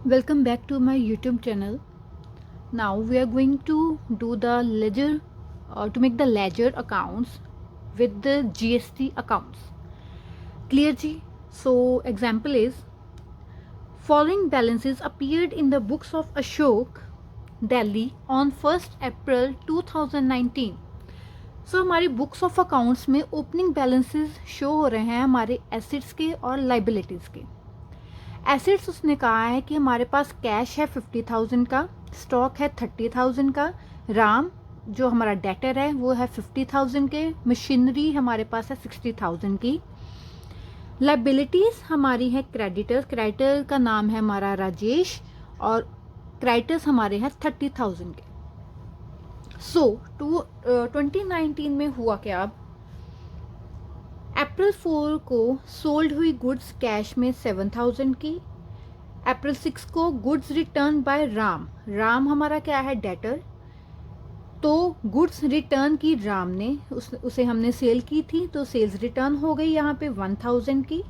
Welcome back to my YouTube channel. Now we are going to do the ledger to make the ledger accounts with the GST accounts. Clear G? So example is following balances appeared in the books of Ashok, Delhi on 1st April 2019. सो हमारी books of accounts में opening balances show हो रहे हैं हमारे assets के और liabilities के। Assets उसने कहा है कि हमारे पास कैश है 50,000 का, स्टॉक है 30,000 का, राम जो हमारा डेटर है वो है 50,000 के, मशीनरी हमारे पास है 60,000 की। लाइबिलिटीज़ हमारी है क्रेडिटर्स, क्रेडिटर का नाम है हमारा राजेश और क्रेडिटर्स हमारे हैं 30,000 के। सो 2019 में हुआ क्या, अब अप्रैल 4 को सोल्ड हुई गुड्स कैश में 7,000 की। अप्रैल 6 को गुड्स रिटर्न बाय राम हमारा क्या है डेटर, तो गुड्स रिटर्न की राम ने, उसे हमने सेल की थी तो सेल्स रिटर्न हो गई यहाँ पे 1,000 की।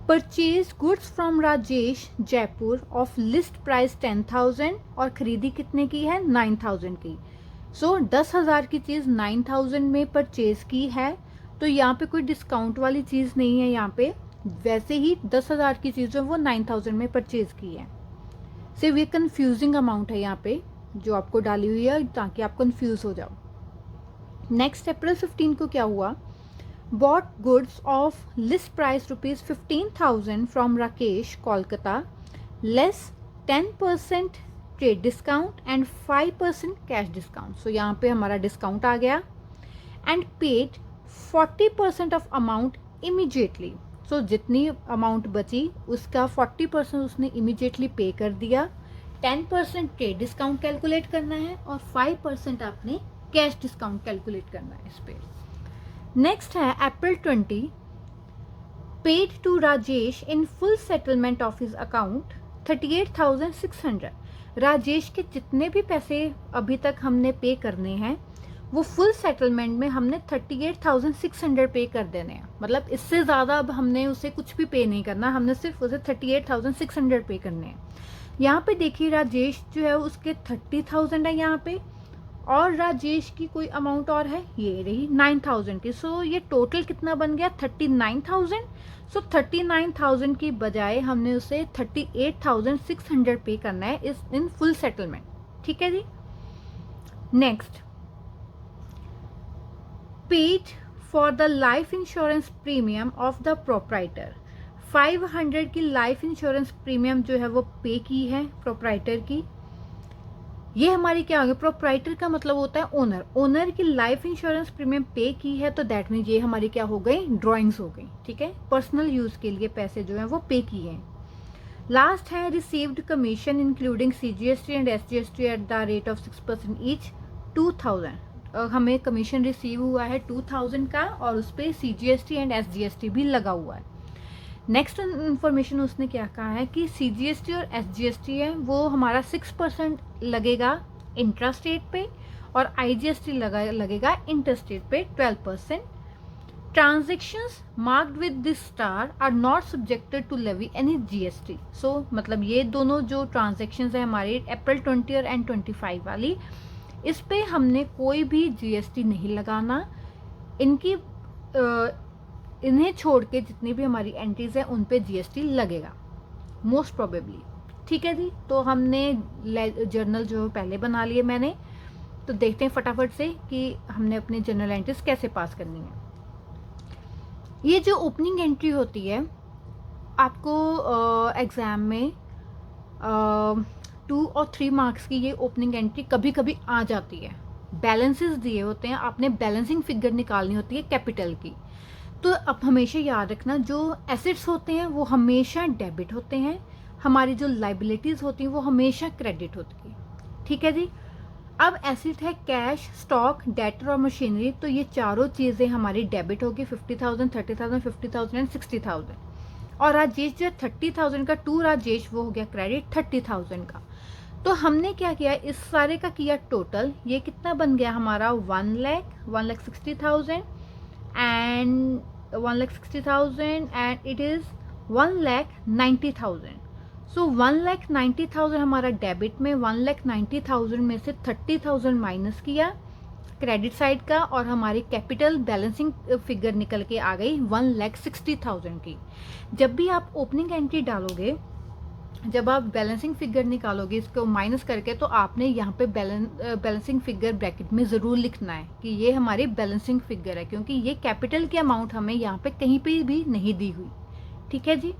Purchase goods from Rajesh Jaipur of list price 10,000 और खरीदी कितने की है 9,000 की। सो 10,000 की चीज़ 9,000 में परचेज की है, तो यहाँ पे कोई डिस्काउंट वाली चीज़ नहीं है, यहाँ पे वैसे ही 10,000 की चीज़ जो वो 9,000 में परचेज की है। सिर्फ ये कंफ्यूजिंग अमाउंट है यहाँ पे जो आपको डाली हुई है ताकि आप कंफ्यूज हो जाओ। नेक्स्ट अप्रैल 15 को क्या हुआ, bought goods of list price ₹15,000 from Rakesh Kolkata less 10% trade discount and 5% cash discount. So यहाँ पे हमारा डिस्काउंट आ गया and paid 40% of amount immediately. So जितनी अमाउंट बची उसका 40% उसने इमीडिएटली पे कर दिया। 10% ट्रेड डिस्काउंट कैलकुलेट करना है और 5% आपने कैश डिस्काउंट कैलकुलेट करना है इस पे। नेक्स्ट है April 20, paid to Rajesh in full settlement of his account 38,600। Rajesh के जितने भी पैसे अभी तक हमने पे करने हैं वो फुल सेटलमेंट में हमने 38,600 पे कर देने हैं, मतलब इससे ज़्यादा अब हमने उसे कुछ भी पे नहीं करना, हमने सिर्फ उसे 38,600 पे करने हैं। यहाँ पे देखिए राजेश जो है उसके 30,000 है यहाँ पे, और राजेश की कोई अमाउंट और है, ये रही 9,000 की। सो ये टोटल कितना बन गया 39,000। सो 39,000 की बजाय हमने उसे 38,600 पे करना है इस इन फुल सेटलमेंट। ठीक है जी। Next, paid for the life insurance premium of the proprietor. 500 की लाइफ इंश्योरेंस प्रीमियम जो है वो पे की है प्रोप्राइटर की। ये हमारी क्या होगी, प्रोप्राइटर का मतलब होता है ओनर, ओनर की लाइफ इंश्योरेंस प्रीमियम पे की है तो दैट मीन ये हमारी क्या हो गई, ड्रॉइंग्स हो गई। ठीक है, पर्सनल यूज के लिए पैसे जो है वो पे किए हैं। लास्ट है received commission including CGST and SGST eight the rate of 6% each 2,000। हमें कमीशन रिसीव हुआ है 2,000 का और उस पर CGST एंड SGST भी लगा हुआ है। नेक्स्ट इन्फॉर्मेशन उसने क्या कहा है कि CGST और SGST है वो हमारा 6% लगेगा इंट्रास्टेट पे और IGST लगेगा इंटरस्टेट पे 12%। Transactions marked with this star are not subjected to levy any GST। So मतलब ये दोनों जो ट्रांजेक्शन्स है हमारी अप्रैल 20 और एंड 25 वाली, इस पे हमने कोई भी GST नहीं लगाना। इन्हें छोड़ के जितनी भी हमारी एंट्रीज है उन पे GST लगेगा मोस्ट प्रोबेबली। ठीक है जी, तो हमने जर्नल जो पहले बना लिए मैंने, तो देखते हैं फटाफट से कि हमने अपनी जर्नल एंट्रीज कैसे पास करनी है। ये जो ओपनिंग एंट्री होती है आपको एग्ज़ाम में 2 और 3 मार्क्स की ये ओपनिंग एंट्री कभी कभी आ जाती है। बैलेंसेस दिए होते हैं, आपने बैलेंसिंग फिगर निकालनी होती है कैपिटल की। तो अब हमेशा याद रखना जो एसेट्स होते हैं वो हमेशा डेबिट होते हैं, हमारी जो लाइबिलिटीज़ होती हैं वो हमेशा क्रेडिट होती है। ठीक है जी। अब एसेट है कैश, स्टॉक, डेटर और मशीनरी, तो ये चारों चीज़ें हमारी डेबिट होगी 50,000, 30,000, 50,000 एंड 60,000। और राजेश जो 30,000 का टू राजेश वो हो गया क्रेडिट 30,000 का। तो हमने क्या किया, इस सारे का किया टोटल, ये कितना बन गया हमारा 1,60,000 एंड 1,60,000 एंड इट इज़ 1,90,000। सो 1,90,000 हमारा डेबिट में, 1,90,000 में से 30,000 माइनस किया क्रेडिट साइड का, और हमारी कैपिटल बैलेंसिंग फिगर निकल के आ गई 1,60,000 की। जब भी आप ओपनिंग एंट्री डालोगे, जब आप बैलेंसिंग फिगर निकालोगे इसको माइनस करके, तो आपने यहाँ पे बैलेंसिंग फिगर ब्रैकेट में ज़रूर लिखना है कि ये हमारी बैलेंसिंग फिगर है, क्योंकि ये कैपिटल की अमाउंट हमें यहाँ पे कहीं पे भी नहीं दी हुई। ठीक है जी।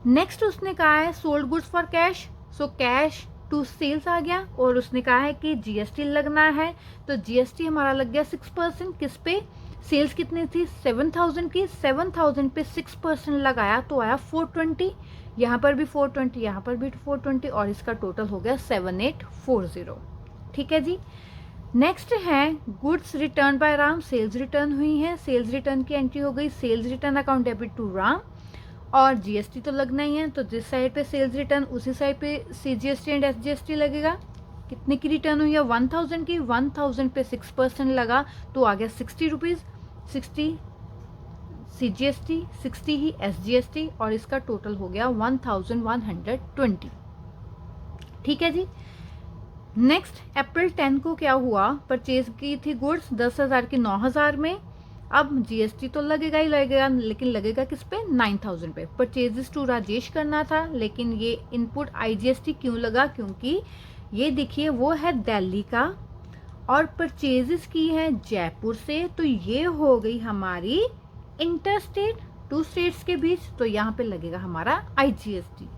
नेक्स्ट उसने कहा है sold goods for cash, so cash to sales आ गया, और उसने कहा है कि जीएसटी लगना है, तो जीएसटी हमारा लग गया 6%। किस पे? सेल्स कितनी थी? 7,000 की, 7,000 पे 6% लगाया तो आया 420, यहाँ पर भी 420, यहाँ पर भी 420, और इसका टोटल हो गया 7840। ठीक है जी। नेक्स्ट है goods return by Ram, sales return हुई है, सेल्स रिटर्न की एंट्री हो गई, sales return account debit to Ram, और जीएसटी तो लगना ही है, तो जिस साइड पे सेल्स रिटर्न उसी साइड पे सीजीएसटी एंड एसजीएसटी लगेगा। कितने की रिटर्न हुई है? 1,000 की, 1,000 पे 6% लगा तो आ गया 60 रुपीज़, 60 सीजीएसटी, 60 ही एसजीएसटी, और इसका टोटल हो गया 1,120। ठीक है जी। नेक्स्ट अप्रैल 10 को क्या हुआ? परचेज की थी गुड्स 10,000 की 9,000 में, अब जीएसटी तो लगेगा ही लगेगा, लेकिन लगेगा किस पे? 9,000 पे। परचेजेस टू राजेश करना था, लेकिन ये इनपुट आईजीएसटी क्यों लगा? क्योंकि ये देखिए वो है दिल्ली का, और परचेजेस की है जयपुर से, तो ये हो गई हमारी इंटर स्टेट, टू स्टेट्स के बीच, तो यहाँ पे लगेगा हमारा आईजीएसटी।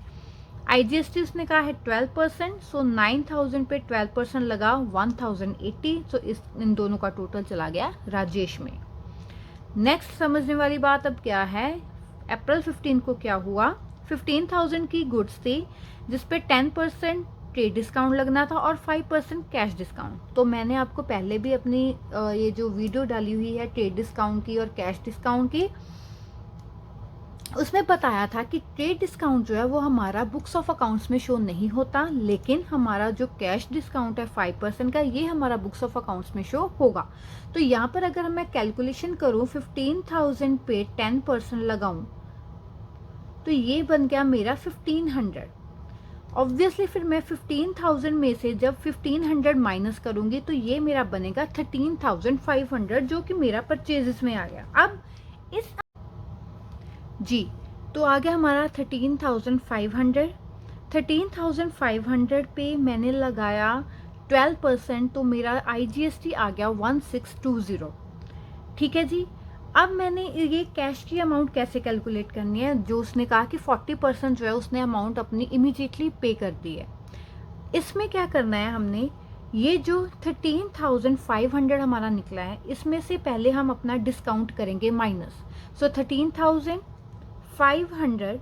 आईजीएसटी उसने कहा है 12%, सो 9,000 पे 12% लगा 1,080, सो इन दोनों का टोटल चला गया राजेश में। नेक्स्ट समझने वाली बात अब क्या है, अप्रैल 15 को क्या हुआ? 15,000 की गुड्स थी जिसपे 10% ट्रेड डिस्काउंट लगना था और 5% कैश डिस्काउंट। तो मैंने आपको पहले भी अपनी ये जो वीडियो डाली हुई है ट्रेड डिस्काउंट की और कैश डिस्काउंट की, उसमें बताया था कि ट्रेड डिस्काउंट जो है वो हमारा बुक्स ऑफ अकाउंट्स में शो नहीं होता, लेकिन हमारा जो कैश डिस्काउंट है 5% का, ये हमारा बुक्स ऑफ अकाउंट्स में शो होगा। तो यहाँ पर अगर मैं कैलकुलेशन करूँ 15,000 पे 10% लगाऊं, तो ये बन गया मेरा 1,500। ऑब्वियसली फिर मैं 15,000 में से जब 1,500 माइनस करूंगी तो ये मेरा बनेगा 13,500, जो कि मेरा परचेजेस में आ गया। अब इस जी, तो आ गया हमारा 13,500। 13,500 पे मैंने लगाया 12%, तो मेरा आईजीएसटी आ गया 1,620। ठीक है जी। अब मैंने ये कैश की अमाउंट कैसे कैलकुलेट करनी है? जो उसने कहा कि 40% जो है उसने अमाउंट अपनी इमीडिएटली पे कर दी है। इसमें क्या करना है हमने, ये जो 13,500 हमारा निकला है, इसमें से पहले हम अपना डिस्काउंट करेंगे माइनस। सो 13,500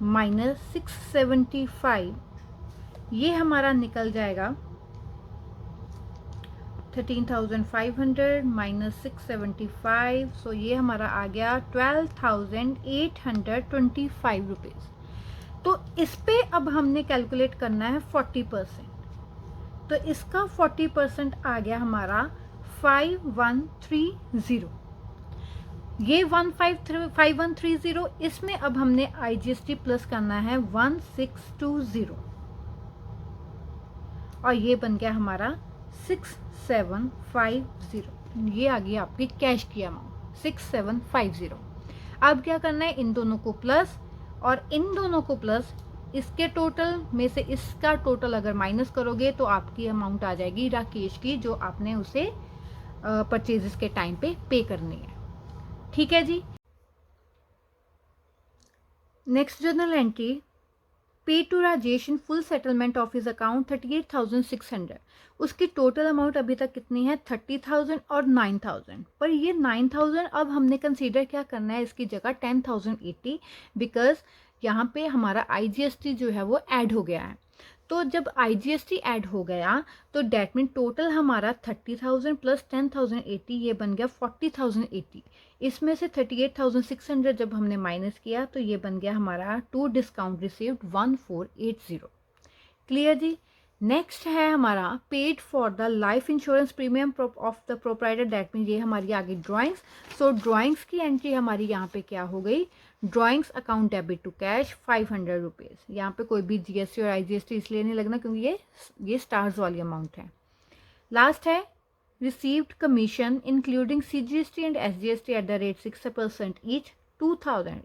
माइनस 675, ये हमारा निकल जाएगा 13,500 माइनस 675, सो ये हमारा आ गया 12,825 रुपीज़। तो इस पे अब हमने कैलकुलेट करना है 40%, तो इसका 40% आ गया हमारा 5,130। ये 5,130, इसमें अब हमने आईजीएसटी प्लस करना है 1,620, और ये बन गया हमारा 6,750। ये आ गई आपकी कैश की अमाउंट 6,750। अब क्या करना है, इन दोनों को प्लस और इन दोनों को प्लस, इसके टोटल में से इसका टोटल अगर माइनस करोगे तो आपकी अमाउंट आ जाएगी राकेश की, जो आपने उसे परचेजेस के टाइम पे करनी है। ठीक है जी। Next journal entry, pay to Rajesh in full settlement of his account 38,600। उसकी टोटल अमाउंट अभी तक कितनी है? 30,000 और 9,000। पर ये 9,000 अब हमने कंसीडर क्या करना है, इसकी जगह 10,080, बिकॉज यहाँ पे हमारा आईजीएसटी जो है वो ऐड हो गया है। तो जब आईजीएसटी ऐड हो गया तो डेट मीन टोटल हमारा 30,000 प्लस 10,080, ये बन गया 40,080। इसमें से 38,600 जब हमने माइनस किया तो ये बन गया हमारा टू डिस्काउंट रिसीव्ड 1,480। क्लियर जी। नेक्स्ट है हमारा paid for the life insurance premium of the proprietor, that mean ये हमारी आगे ड्राइंग्स। सो ड्राइंग्स की एंट्री हमारी यहाँ पे क्या हो गई, drawings account debit to cash 500 rupees. यहाँ पे कोई भी जीएसटी और आईजीएसटी इसलिए नहीं लगना क्योंकि ये स्टार्स वाली अमाउंट है। लास्ट है received commission including CGST and SGST at the rate 6% each 2000।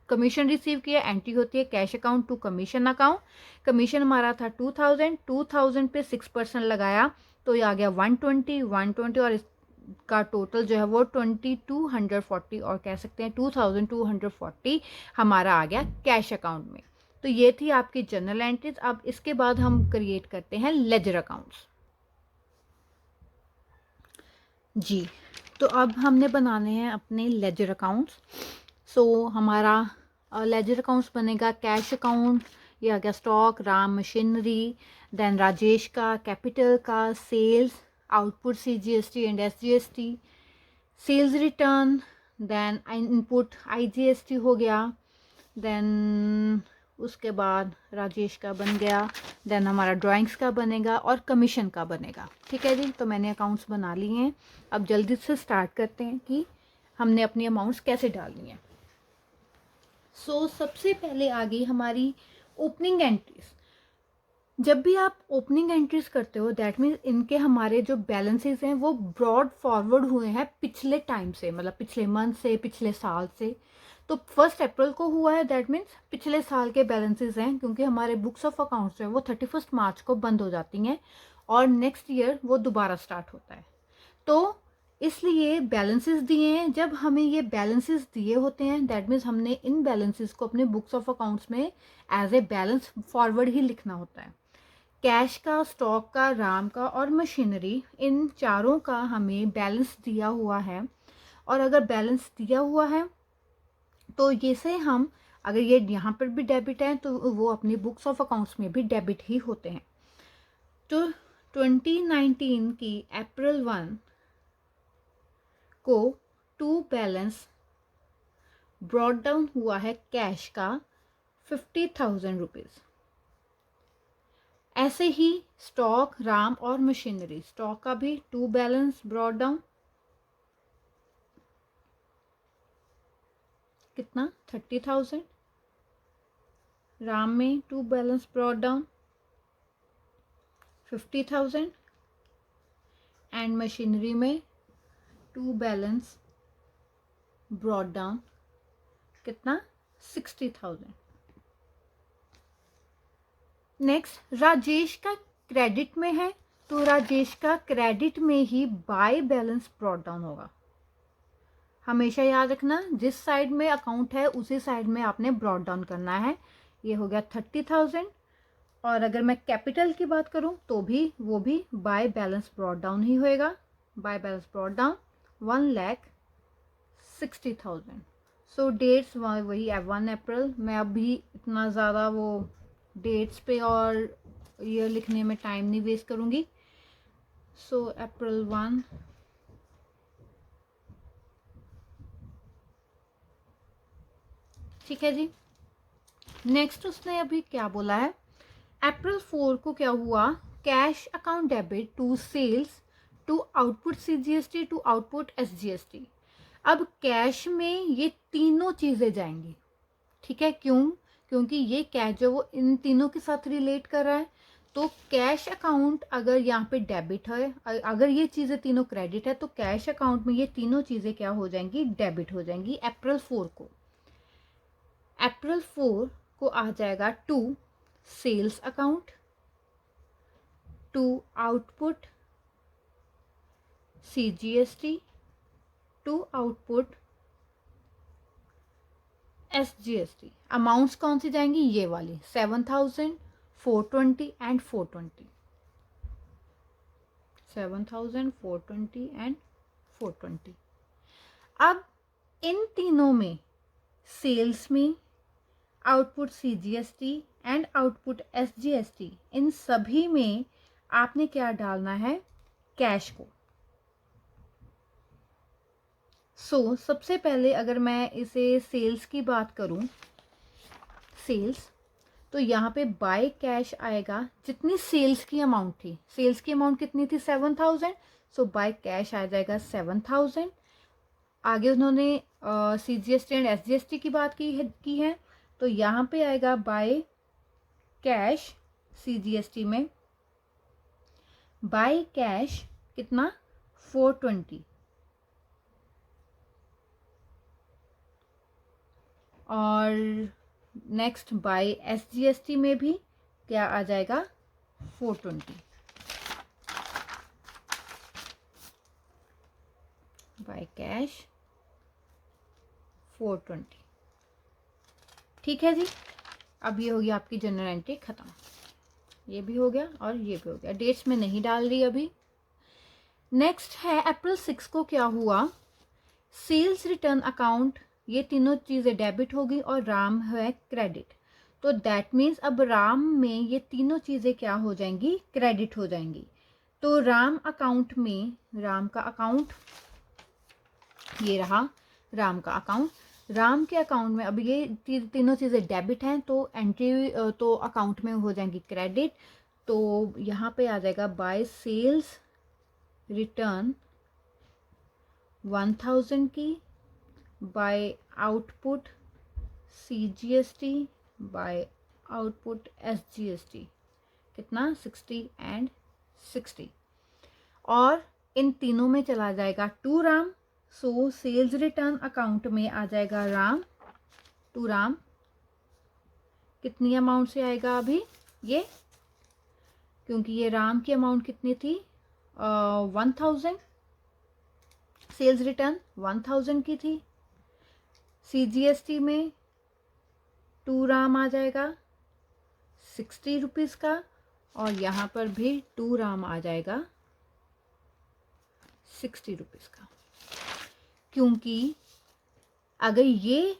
Commission receive किया, एंट्री होती है cash account to commission account. Commission हमारा था 2000 पे 6% लगाया तो ये आ गया 120 और इसका टोटल जो है वो 2240 और कह सकते हैं 2240 हमारा आ गया कैश अकाउंट में। तो ये थी आपकी जर्नल एंट्रीज। अब इसके बाद हम क्रिएट करते हैं लेजर अकाउंट्स। जी, तो अब हमने बनाने हैं अपने लेजर अकाउंट्स। सो हमारा लेजर अकाउंट्स बनेगा कैश अकाउंट, ये आ गया stock, Ram machinery, then Rajesh का कैपिटल का, sales, output CGST and SGST, sales return, then input IGST हो गया, देन उसके बाद राजेश का बन गया, देन हमारा ड्राइंग्स का बनेगा और कमीशन का बनेगा। ठीक है जी, तो मैंने अकाउंट्स बना लिए हैं। अब जल्दी से स्टार्ट करते हैं कि हमने अपनी अमाउंट्स कैसे डालनी है। सो सबसे पहले आ गई हमारी ओपनिंग एंट्रीज। जब भी आप ओपनिंग एंट्रीज करते हो दैट मीन्स इनके हमारे जो बैलेंसेस हैं वो ब्रॉड फॉरवर्ड हुए हैं पिछले टाइम से, मतलब पिछले मंथ से, पिछले साल से। तो 1 अप्रैल को हुआ है दैट मीन्स पिछले साल के बैलेंसेस हैं, क्योंकि हमारे बुक्स ऑफ अकाउंट्स हैं वो 31 मार्च को बंद हो जाती हैं और नेक्स्ट ईयर वो दोबारा स्टार्ट होता है। तो इसलिए बैलेंसेस दिए हैं। जब हमें ये बैलेंसेस दिए होते हैं दैट मीन्स हमने इन बैलेंसेस को अपने बुक्स ऑफ अकाउंट्स में एज ए बैलेंस फॉरवर्ड ही लिखना होता है। कैश का, स्टॉक का, राम का और मशीनरी, इन चारों का हमें बैलेंस दिया हुआ है। और अगर बैलेंस दिया हुआ है तो ये से हम, अगर ये यहाँ पर भी डेबिट है तो वो अपनी बुक्स ऑफ अकाउंट्स में भी डेबिट ही होते हैं। तो 2019 की अप्रैल 1 को टू बैलेंस ब्रॉट डाउन हुआ है कैश का 50,000 रुपीज़। ऐसे ही स्टॉक, राम और मशीनरी, स्टॉक का भी टू बैलेंस ब्रॉट डाउन कितना 30,000, राम में to balance brought down 50,000 and machinery में टू बैलेंस ब्रॉट डाउन कितना 60,000। नेक्स्ट राजेश का क्रेडिट में है तो राजेश का क्रेडिट में ही बाय बैलेंस ब्रॉट डाउन होगा। हमेशा याद रखना जिस साइड में अकाउंट है उसी साइड में आपने ब्रॉट डाउन करना है। ये हो गया 30,000। और अगर मैं कैपिटल की बात करूं तो भी वो भी बाय बैलेंस ब्रॉट डाउन ही होएगा। By balance brought down 1,60,000। So that's वही 1 अप्रैल। मैं अभी इतना ज़्यादा वो डेट्स पे और ईयर लिखने में टाइम नहीं वेस्ट करूँगी। सो अप्रैल 1 ठीक है जी। नेक्स्ट उसने अभी क्या बोला है, अप्रैल 4 को क्या हुआ, cash account debit to sales to output CGST to output SGST. अब कैश में ये तीनों चीज़ें जाएंगी। ठीक है, क्यों? क्योंकि ये कैश जो वो इन तीनों के साथ रिलेट कर रहा है। तो कैश अकाउंट अगर यहाँ पे डेबिट है, अगर ये चीज़ें तीनों क्रेडिट है तो कैश अकाउंट में ये तीनों चीज़ें क्या हो जाएंगी, डेबिट हो जाएंगी अप्रैल 4 को। अप्रैल 4 को आ जाएगा to sales account, to output CGST, to output SGST. Amounts कौन सी जाएंगी, ये वाली 7,000, 420 एंड 420। 7,000, 420 एंड 420। अब इन तीनों में सेल्स में, output CGST and output SGST, इन सभी में आपने क्या डालना है, कैश को। सो सबसे पहले अगर मैं इसे सेल्स की बात करूं, सेल्स, तो यहाँ पे बाय कैश आएगा जितनी सेल्स की अमाउंट थी। सेल्स की अमाउंट कितनी थी 7,000, सो बाय कैश आ जाएगा 7,000। आगे उन्होंने CGST एंड SGST की बात की है तो यहाँ पे आएगा बाय कैश CGST में, बाय कैश कितना 420, और नेक्स्ट बाय SGST में भी क्या आ जाएगा 420, बाय कैश 420। ठीक है जी, अब ये हो गया आपकी जनरल एंट्री खत्म, ये भी हो गया और ये भी हो गया। डेट्स में नहीं डाल रही अभी। नेक्स्ट है अप्रैल 6 को क्या हुआ, सेल्स रिटर्न अकाउंट, ये तीनों चीज़ें डेबिट होगी और राम है क्रेडिट। तो दैट मीन्स अब राम में ये तीनों चीज़ें क्या हो जाएंगी, क्रेडिट हो जाएंगी। तो राम अकाउंट में, राम का अकाउंट ये रहा, राम का अकाउंट, राम के अकाउंट में अब ये तीनों चीज़ें डेबिट हैं तो एंट्री तो अकाउंट में हो जाएंगी क्रेडिट। तो यहाँ पे आ जाएगा बाय सेल्स रिटर्न 1000 की, by output CGST, by output SGST कितना 60 एंड 60, और इन तीनों में चला जाएगा to Ram. So sales return account में आ जाएगा राम, टू राम, कितनी अमाउंट से आएगा अभी ये, क्योंकि ये राम की अमाउंट कितनी थी 1000, सेल्स रिटर्न 1000 की थी। CGST में टू राम आ जाएगा 60 रुपीज़ का, और यहाँ पर भी टू राम आ जाएगा 60 रुपीज़ का, क्योंकि अगर ये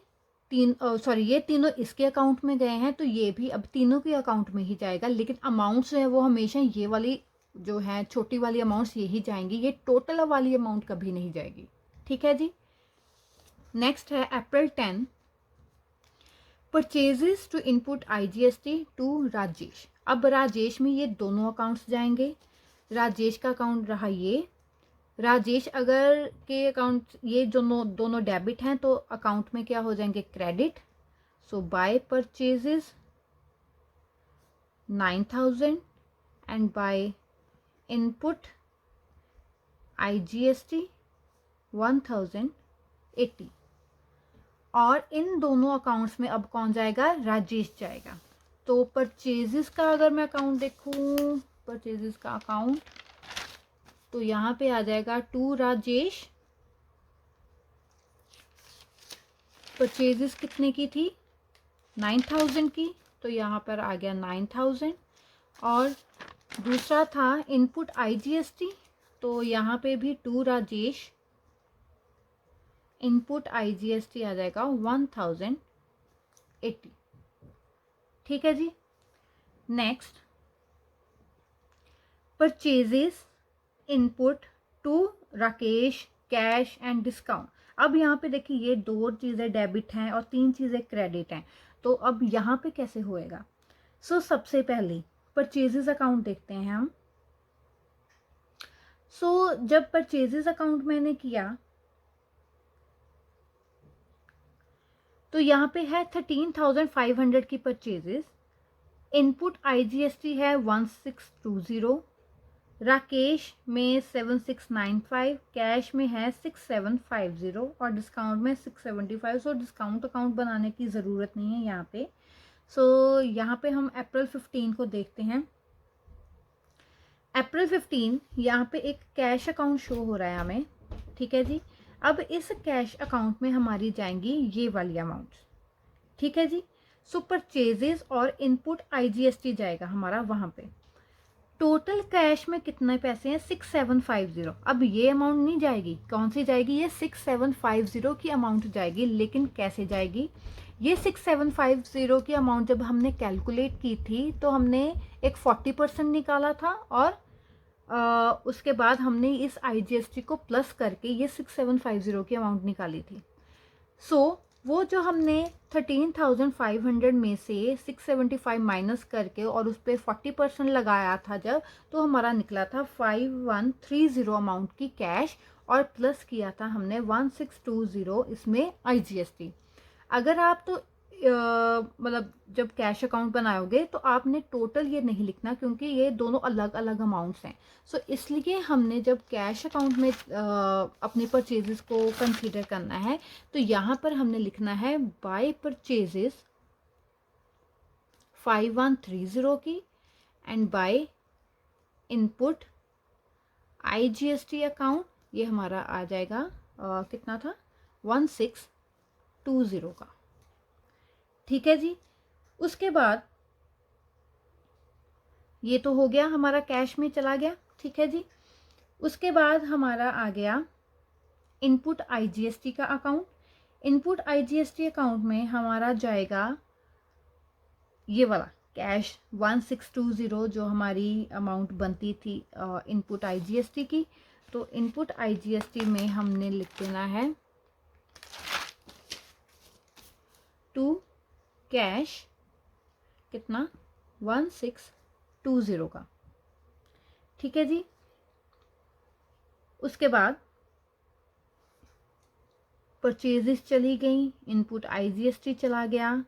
ये तीनों इसके अकाउंट में गए हैं तो ये भी अब तीनों के अकाउंट में ही जाएगा, लेकिन अमाउंट्स है वो हमेशा ये वाली जो है छोटी वाली अमाउंट्स यही जाएंगी, ये टोटल वाली अमाउंट कभी नहीं जाएगी। ठीक है जी। नेक्स्ट है April 10, purchases to input IGST to Rajesh. अब राजेश में ये दोनों अकाउंट्स जाएंगे, राजेश का अकाउंट रहा ये, राजेश अगर के अकाउंट ये दोनों डेबिट हैं तो अकाउंट में क्या हो जाएंगे credit. So by purchases 9000 and by input IGST 1080, और इन दोनों अकाउंट्स में अब कौन जाएगा, राजेश जाएगा। तो परचेजेस का अगर मैं अकाउंट देखूं, परचेजेस का अकाउंट तो यहाँ पे आ जाएगा टू राजेश, परचेजेस कितने की थी 9000 की, तो यहाँ पर आ गया 9000, और दूसरा था इनपुट IGST, तो यहाँ पे भी टू राजेश, इनपुट IGST आ जाएगा 1080। ठीक है जी। Next purchases input to Rakesh cash and discount. अब यहाँ पे देखिए ये दो चीज़ें डेबिट हैं और तीन चीज़ें क्रेडिट हैं, तो अब यहाँ पे कैसे होएगा। सो सबसे पहले परचेजेस अकाउंट देखते हैं हम। सो जब परचेजेस अकाउंट मैंने किया तो यहाँ पे है 13,500 की परचेजेस, इनपुट IGST है 1620, राकेश में 7695, कैश में है 6750 और डिस्काउंट में 675। सो डिस्काउंट अकाउंट बनाने की ज़रूरत नहीं है यहाँ पे। सो यहाँ पे हम अप्रैल 15 को देखते हैं। अप्रैल 15 यहाँ पे एक कैश अकाउंट शो हो रहा है हमें। ठीक है जी। अब इस कैश अकाउंट में हमारी जाएंगी ये वाली अमाउंट्स। ठीक है जी। सो परचेजेस और इनपुट IGST जाएगा हमारा वहाँ पे। टोटल कैश में कितने पैसे हैं 6750। अब ये अमाउंट नहीं जाएगी, कौन सी जाएगी, ये 6750 की अमाउंट जाएगी। लेकिन कैसे जाएगी, ये 6750 की अमाउंट जब हमने कैलकुलेट की थी तो हमने एक 40% निकाला था और उसके बाद हमने इस IGST को प्लस करके ये 6750 की अमाउंट निकाली थी। सो वो जो हमने 13,500 में से 675 माइनस करके और उस पर 40% लगाया था जब, तो हमारा निकला था 5130 अमाउंट की कैश, और प्लस किया था हमने 1620 इसमें IGST। अगर आप तो मतलब जब कैश अकाउंट बनाओगे तो आपने टोटल ये नहीं लिखना, क्योंकि ये दोनों अलग अलग अमाउंट्स हैं। सो इसलिए हमने जब कैश अकाउंट में अपने परचेजेस को कंसीडर करना है, तो यहाँ पर हमने लिखना है बाय परचेजेस 5130 की, and by input IGST account, ये हमारा आ जाएगा कितना था 1620 का। ठीक है जी। उसके बाद ये तो हो गया, हमारा कैश में चला गया। ठीक है जी। उसके बाद हमारा आ गया इनपुट IGST का अकाउंट। इनपुट IGST अकाउंट में हमारा जाएगा ये वाला कैश 1620 जो हमारी अमाउंट बनती थी इनपुट IGST की। तो इनपुट IGST में हमने लिख देना है टू कैश कितना 1620 का। ठीक है जी। उसके बाद परचेजेस चली गई, इनपुट IGST चला गया।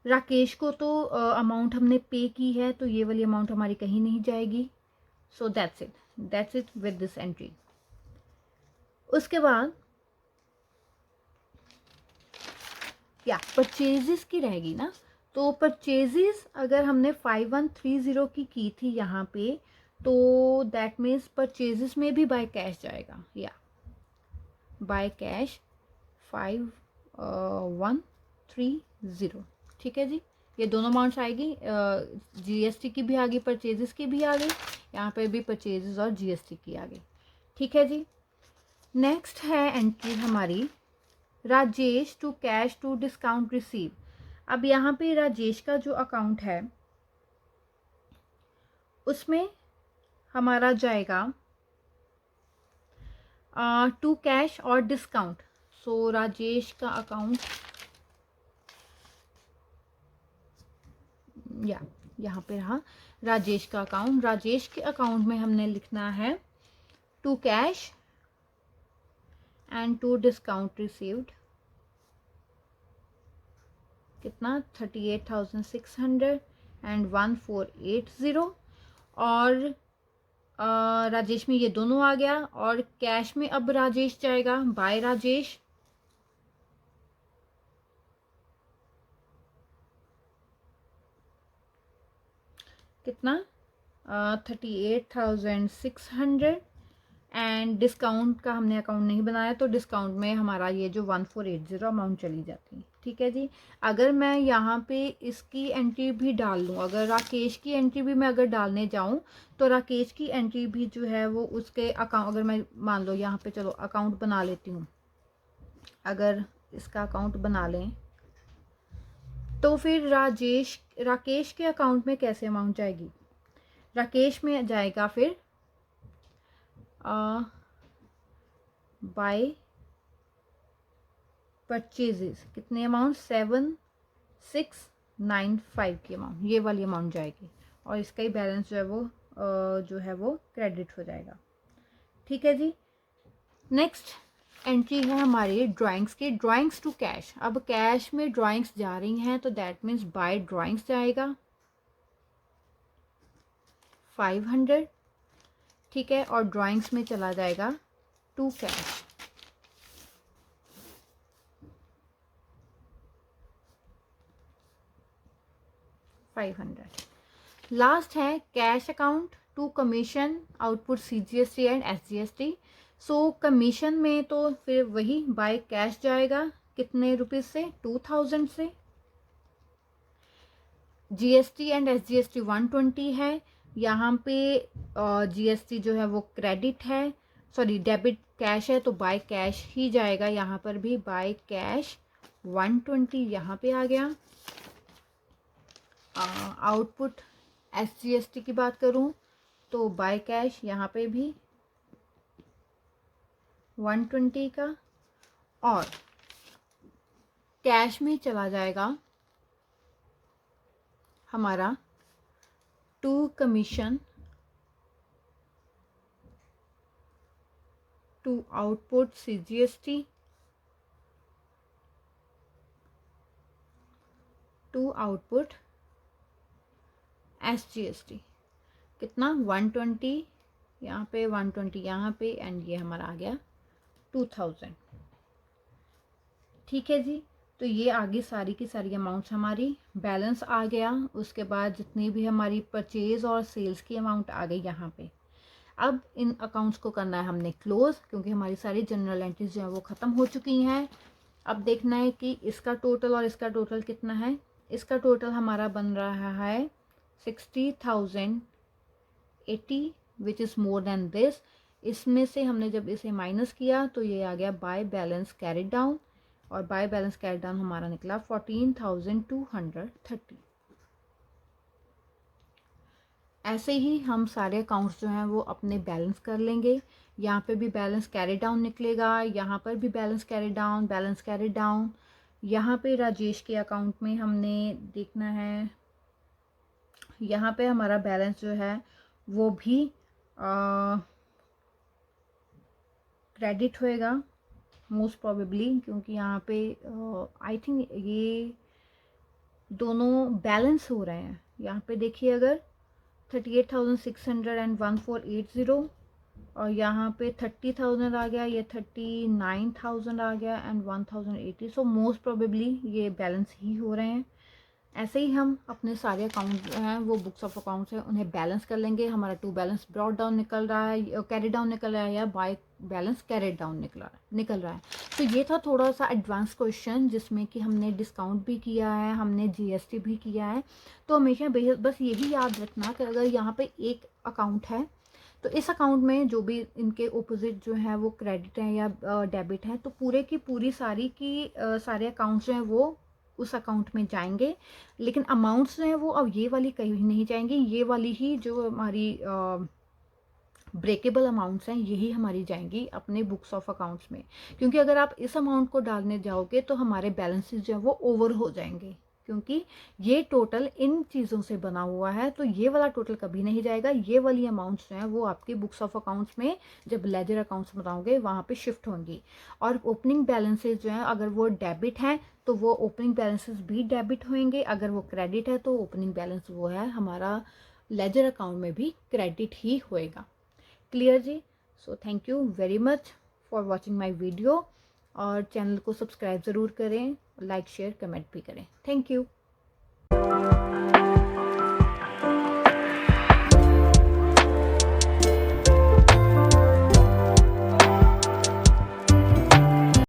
राकेश को तो अमाउंट हमने पे की है, तो ये वाली अमाउंट हमारी कहीं नहीं जाएगी। So that's it with this entry. उसके बाद क्या परचेजेस की रहेगी ना, तो परचेजेस अगर हमने 5130 की थी यहाँ पे, तो दैट मीन्स परचेजेस में भी बाय कैश जाएगा, या बाय कैश 5130। ठीक है जी। ये दोनों अमाउंट्स आएगी, GST की भी आ गई, परचेजेस की भी आ गई, यहाँ पे भी परचेजेस और GST की आ गई। ठीक है जी। नेक्स्ट है एंट्री हमारी Rajesh to cash to discount receive. अब यहाँ पे राजेश का जो अकाउंट है उसमें हमारा जाएगा टू कैश और डिस्काउंट। सो राजेश का अकाउंट यहाँ पे रहा राजेश का अकाउंट। राजेश के अकाउंट में हमने लिखना है to cash and to discount received कितना 38,600 एंड 1480। और राजेश में ये दोनों आ गया, और कैश में अब राजेश जाएगा बाय राजेश कितना 38,600, एंड डिस्काउंट का हमने अकाउंट नहीं बनाया, तो डिस्काउंट में हमारा ये जो 1480 अमाउंट चली जाती है। ठीक है जी। अगर मैं यहाँ पे इसकी एंट्री भी डाल लूँ, अगर राकेश की एंट्री भी मैं अगर डालने जाऊँ, तो राकेश की एंट्री भी जो है वो उसके अकाउंट, अगर मैं मान लो यहाँ पे चलो अकाउंट बना लेती हूँ, अगर इसका अकाउंट बना लें, तो फिर राकेश के अकाउंट में कैसे अमाउंट जाएगी? राकेश में जाएगा फिर बाय परचेजेस कितने अमाउंट 7695 की अमाउंट, ये वाली अमाउंट जाएगी, और इसका ही बैलेंस जो है वो क्रेडिट हो जाएगा। ठीक है जी। नेक्स्ट एंट्री है हमारी ड्राइंग्स की, ड्राइंग्स टू कैश। अब कैश में ड्राइंग्स जा रही हैं, तो दैट मीन्स बाय ड्राइंग्स जाएगा 500। ठीक है। और ड्राइंग्स में चला जाएगा टू कैश 500। लास्ट है cash account to commission output CGST and SGST। So commission में तो फिर वही बाय कैश जाएगा कितने रुपीज से 2000 से। GST एंड SGST 120 है। यहाँ पे GST जो है वो क्रेडिट है, सॉरी डेबिट कैश है, तो बाय कैश ही जाएगा। यहाँ पर भी बाय कैश 120 यहाँ पे आ गया। आउटपुट SGST की बात करूँ तो बाय कैश यहाँ पे भी 120 का, और कैश में चला जाएगा हमारा to commission, to output CGST, to output SGST। कितना 120 यहाँ पे, 120 यहाँ पे, एंड ये हमारा आ गया 2000। ठीक है जी, तो ये आगे सारी की सारी अमाउंट्स हमारी बैलेंस आ गया। उसके बाद जितनी भी हमारी परचेज और सेल्स की अमाउंट आ गई यहाँ पे। अब इन अकाउंट्स को करना है हमने क्लोज, क्योंकि हमारी सारी जनरल एंट्रीज जो है वो ख़त्म हो चुकी हैं। अब देखना है कि इसका टोटल और इसका टोटल कितना है। इसका टोटल हमारा बन रहा है 60,080 which is more than this. इसमें से हमने जब इसे माइनस किया तो ये आ गया बाय बैलेंस कैरिड डाउन, और बाय बैलेंस कैरिड डाउन हमारा निकला 14,230। ऐसे ही हम सारे अकाउंट्स जो हैं वो अपने बैलेंस कर लेंगे। यहाँ पे भी बैलेंस कैरी डाउन निकलेगा, यहाँ पर भी balance carry down, balance carry down. यहाँ पे राजेश के अकाउंट में हमने देखना है, यहाँ पे हमारा बैलेंस जो है वो भी क्रेडिट होएगा मोस्ट प्रोबेबली, क्योंकि यहाँ पे आई थिंक ये दोनों बैलेंस हो रहे हैं। यहाँ पे देखिए अगर 38,600 एंड 1480, और यहाँ पे 30,000 आ गया, ये 39,000 आ गया एंड 1080। सो मोस्ट प्रोबेबली ये बैलेंस ही हो रहे हैं। ऐसे ही हम अपने सारे अकाउंट जो हैं वो बुक्स ऑफ अकाउंट्स हैं उन्हें बैलेंस कर लेंगे। हमारा टू बैलेंस ब्रॉड डाउन निकल रहा है, कैरी डाउन निकल रहा है, या बाय बैलेंस कैरी डाउन निकल रहा है। तो ये था थोड़ा सा एडवांस क्वेश्चन जिसमें कि हमने डिस्काउंट भी किया है, हमने GST भी किया है। तो हमेशा बस यही याद रखना कि अगर यहाँ पे एक अकाउंट है तो इस अकाउंट में जो भी इनके ऑपोजिट जो है वो क्रेडिट है या डेबिट है, तो पूरे की पूरी सारे अकाउंट्स जो हैं वो उस अकाउंट में जाएंगे। लेकिन अमाउंट्स जो हैं वो अब ये वाली कहीं नहीं जाएंगी, ये वाली ही जो हमारी ब्रेकेबल अमाउंट्स हैं यही हमारी जाएंगी अपने बुक्स ऑफ अकाउंट्स में। क्योंकि अगर आप इस अमाउंट को डालने जाओगे तो हमारे बैलेंसेस जो है वो ओवर हो जाएंगे, क्योंकि ये टोटल इन चीज़ों से बना हुआ है। तो ये वाला टोटल कभी नहीं जाएगा, ये वाली अमाउंट्स जो हैं वो आपके बुक्स ऑफ अकाउंट्स में जब लेजर अकाउंट्स बनाओगे वहाँ पे शिफ्ट होंगी। और ओपनिंग बैलेंसेस जो हैं अगर वो डेबिट हैं तो वो ओपनिंग बैलेंसेस भी डेबिट होंगे, अगर वो क्रेडिट है तो ओपनिंग बैलेंस वो है हमारा लेजर अकाउंट में भी क्रेडिट ही होएगा। क्लियर जी? So thank you very much for watching my video, और चैनल को सब्सक्राइब ज़रूर करें, लाइक शेयर कमेंट भी करें। Thank you.